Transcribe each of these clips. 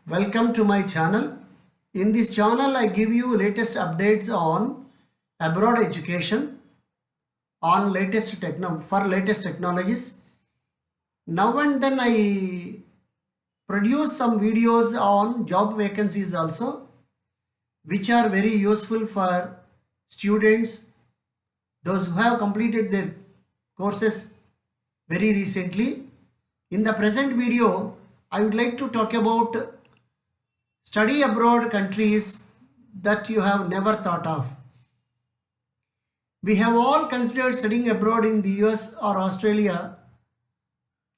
Welcome to my channel. In this channel, I give you latest updates on abroad education, on latest technologies. Now and then I produce some videos on job vacancies also, which are very useful for students, those who have completed their courses very recently. In the present video, I would like to talk about study abroad countries that you have never thought of. We have all considered studying abroad in the US or Australia,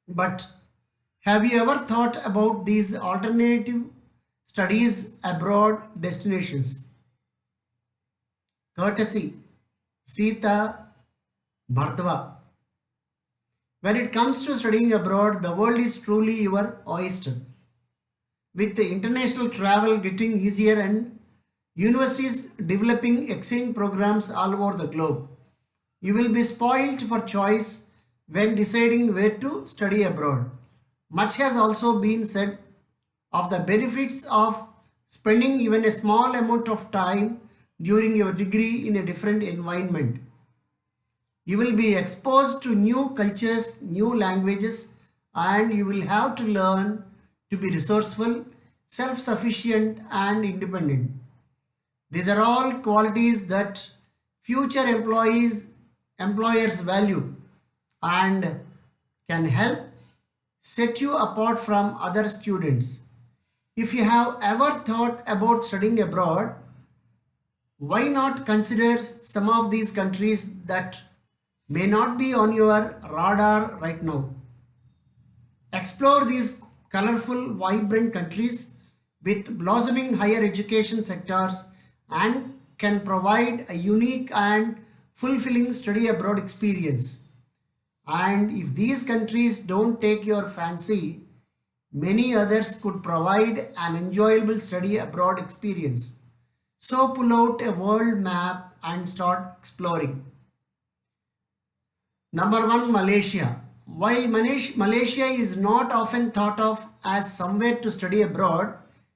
but have you ever thought about these alternative studies abroad destinations? Courtesy Sita Bhardwaj. When it comes to studying abroad, the world is truly your oyster. With the international travel getting easier and universities developing exchange programs all over the globe, you will be spoiled for choice when deciding where to study abroad. Much has also been said of the benefits of spending even a small amount of time during your degree in a different environment. You will be exposed to new cultures, new languages, and you will have to learn to be resourceful, self-sufficient, and independent. These are all qualities that future employers value and can help set you apart from other students. If you have ever thought about studying abroad, why not consider some of these countries that may not be on your radar right now? Explore these colorful, vibrant countries with blossoming higher education sectors and can provide a unique and fulfilling study abroad experience. And if these countries don't take your fancy, many others could provide an enjoyable study abroad experience. So pull out a world map and start exploring. Number 1, Malaysia. While Malaysia is not often thought of as somewhere to study abroad,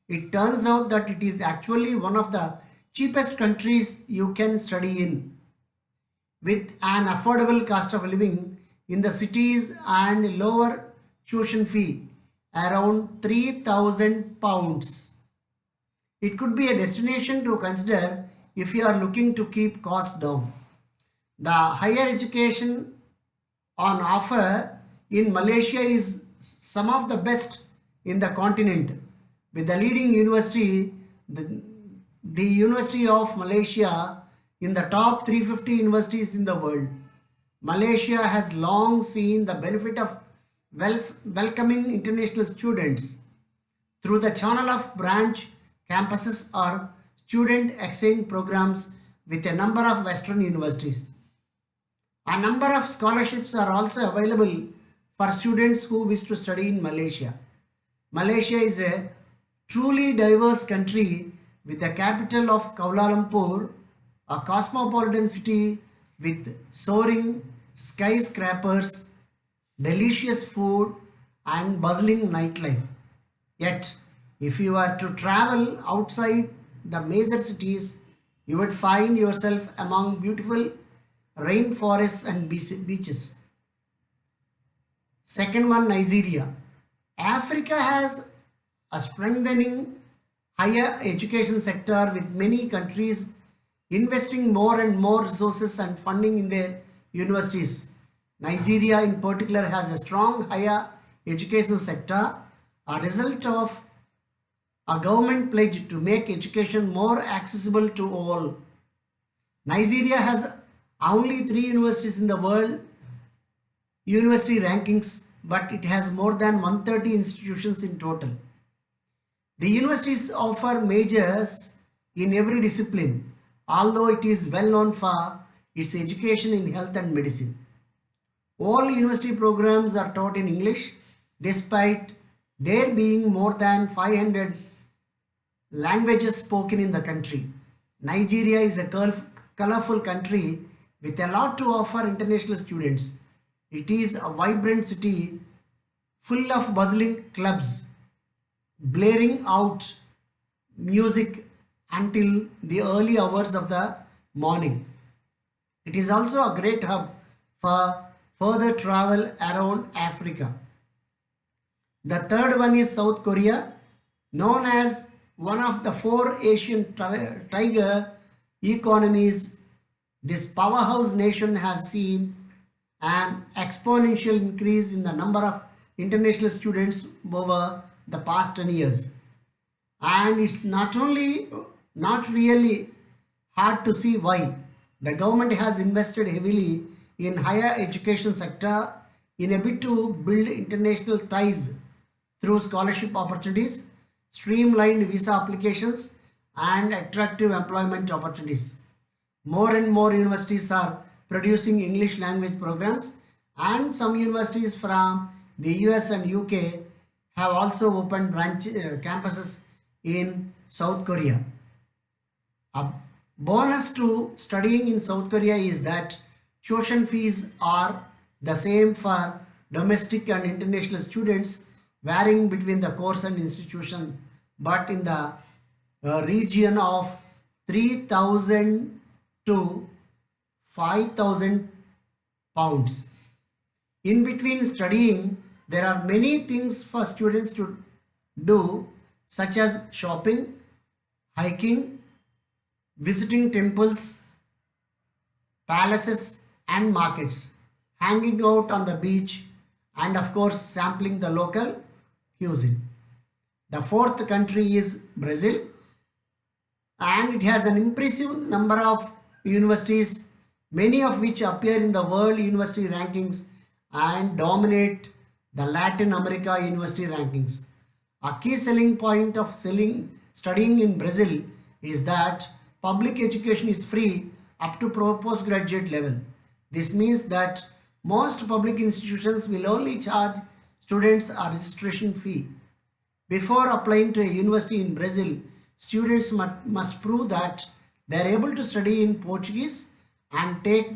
it turns out that it is actually one of the cheapest countries you can study in. With an affordable cost of living in the cities and lower tuition fee, around £3,000. It could be a destination to consider if you are looking to keep costs down. The higher education on offer in Malaysia is some of the best in the continent, with the leading university, the University of Malaysia, in the top 350 universities in the world. Malaysia has long seen the benefit of welcoming international students through the channel of branch campuses or student exchange programs with a number of Western universities. A number of scholarships are also available for students who wish to study in Malaysia. Malaysia is a truly diverse country with the capital of Kuala Lumpur, a cosmopolitan city with soaring skyscrapers, delicious food, and bustling nightlife. Yet, if you are to travel outside the major cities, you would find yourself among beautiful rainforests and beaches. Second one, Nigeria. Africa has a strengthening higher education sector with many countries investing more and more resources and funding in their universities. Nigeria in particular has a strong higher education sector, a result of a government pledge to make education more accessible to all. Nigeria has only 3 universities in the world university rankings, but it has more than 130 institutions in total. The universities offer majors in every discipline, although it is well known for its education in health and medicine. All university programs are taught in English, despite there being more than 500 languages spoken in the country. Nigeria is a colorful country with a lot to offer international students. It is a vibrant city full of bustling clubs, blaring out music until the early hours of the morning. It is also a great hub for further travel around Africa. The third one is South Korea, known as one of the four Asian tiger economies. This powerhouse nation has seen an exponential increase in the number of international students over the past 10 years. And it's not really hard to see why. The government has invested heavily in higher education sector in a bid to build international ties through scholarship opportunities, streamlined visa applications, and attractive employment opportunities. More and more universities are producing English language programs, and some universities from the US and UK have also opened campuses in South Korea. A bonus to studying in South Korea is that tuition fees are the same for domestic and international students, varying between the course and institution, but in the region of 3,000 to 5,000 pounds. In between studying, there are many things for students to do, such as shopping, hiking, visiting temples, palaces, and markets, hanging out on the beach, and of course, sampling the local cuisine. The fourth country is Brazil, and it has an impressive number of universities, many of which appear in the world university rankings and dominate the Latin America university rankings. A key selling point of studying in Brazil is that public education is free up to postgraduate level. This means that most public institutions will only charge students a registration fee. Before applying to a university in Brazil, students must prove that they are able to study in Portuguese and take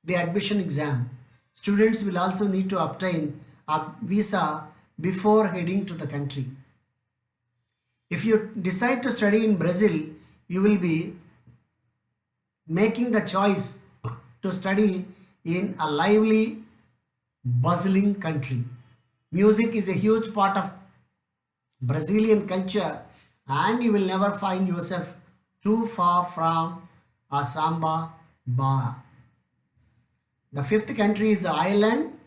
the admission exam. Students will also need to obtain a visa before heading to the country. If you decide to study in Brazil, you will be making the choice to study in a lively, bustling country. Music is a huge part of Brazilian culture, and you will never find yourself too far from a samba bar. The fifth country is Ireland,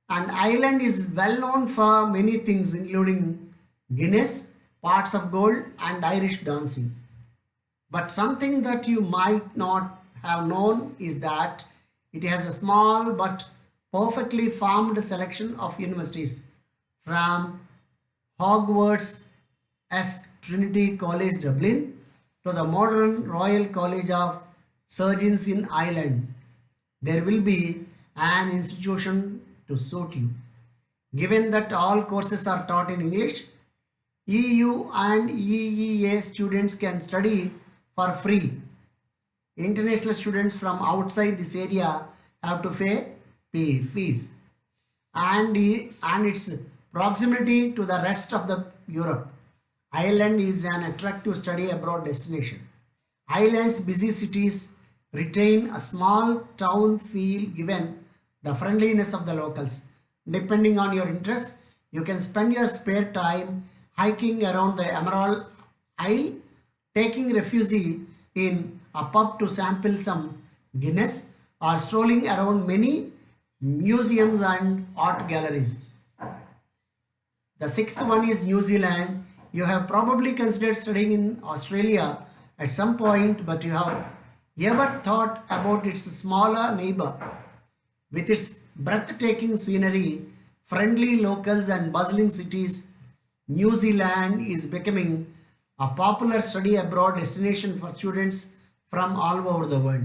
and Ireland is well known for many things, including Guinness, parts of gold, and Irish dancing. But something that you might not have known is that it has a small but perfectly formed selection of universities, from Hogwarts as Trinity College Dublin to the modern Royal College of Surgeons in Ireland. There will be an institution to suit you. Given that all courses are taught in English, EU and EEA students can study for free. International students from outside this area have to pay fees. And its proximity to the rest of the Europe, Ireland is an attractive study abroad destination. Ireland's busy cities retain a small town feel given the friendliness of the locals. Depending on your interests, you can spend your spare time hiking around the Emerald Isle, taking refuge in a pub to sample some Guinness, or strolling around many museums and art galleries. The sixth one is New Zealand. You have probably considered studying in Australia at some point, but you have ever thought about its smaller neighbor? With its breathtaking scenery, friendly locals, and bustling cities, New Zealand is becoming a popular study abroad destination for students from all over the world.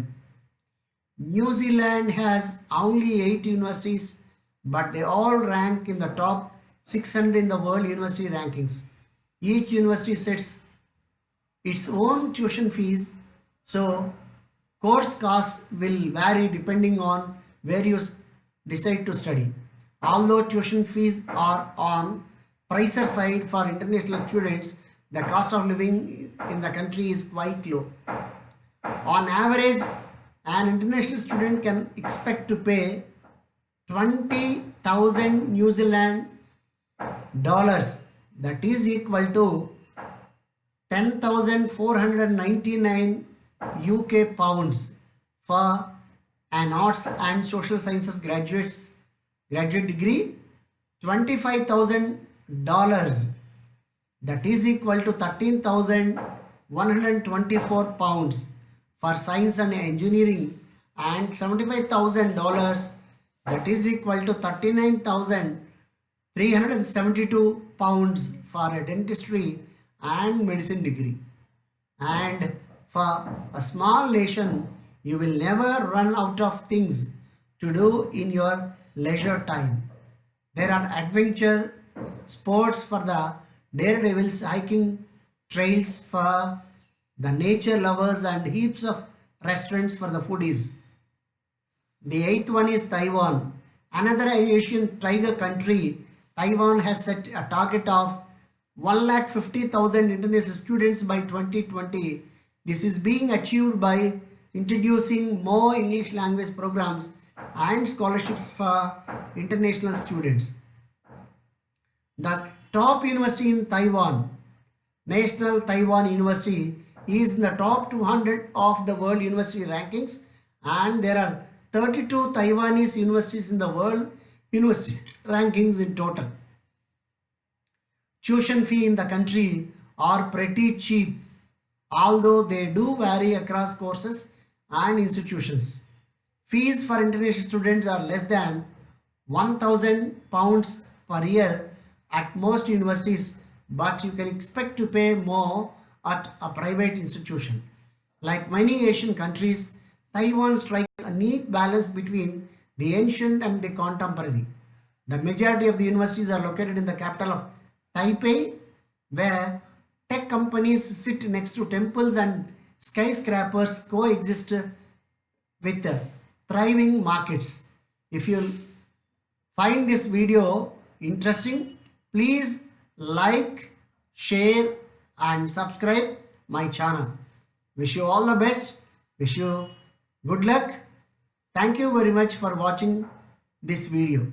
New Zealand has only 8 universities, but they all rank in the top 600 in the world university rankings. Each university sets its own tuition fees, so course costs will vary depending on where you decide to study. Although tuition fees are on pricer side for international students, the cost of living in the country is quite low. On average, an international student can expect to pay 20,000 New Zealand dollars, that is equal to 10,499 UK pounds for an arts and social sciences graduate degree, $25,000, that is equal to 13,124 pounds for science and engineering, and $75,000, that is equal to 39,372 pounds for a dentistry and medicine degree. And for a small nation, you will never run out of things to do in your leisure time. There are adventure sports for the daredevils, hiking trails for the nature lovers, and heaps of restaurants for the foodies. The eighth one is Taiwan, another Asian tiger country. Taiwan has set a target of 150,000 international students by 2020. This is being achieved by introducing more English language programs and scholarships for international students. The top university in Taiwan, National Taiwan University, is in the top 200 of the world university rankings, and there are 32 Taiwanese universities in the world university rankings in total. Tuition fee in the country are pretty cheap, although they do vary across courses and institutions. Fees for international students are less than 1,000 pounds per year at most universities, but you can expect to pay more at a private institution. Like many Asian countries, Taiwan strikes a neat balance between the ancient and the contemporary. The majority of the universities are located in the capital of Taipei, where tech companies sit next to temples and skyscrapers coexist with thriving markets. If you find this video interesting, please like, share and subscribe my channel. Wish you all the best. Wish you good luck. Thank you very much for watching this video.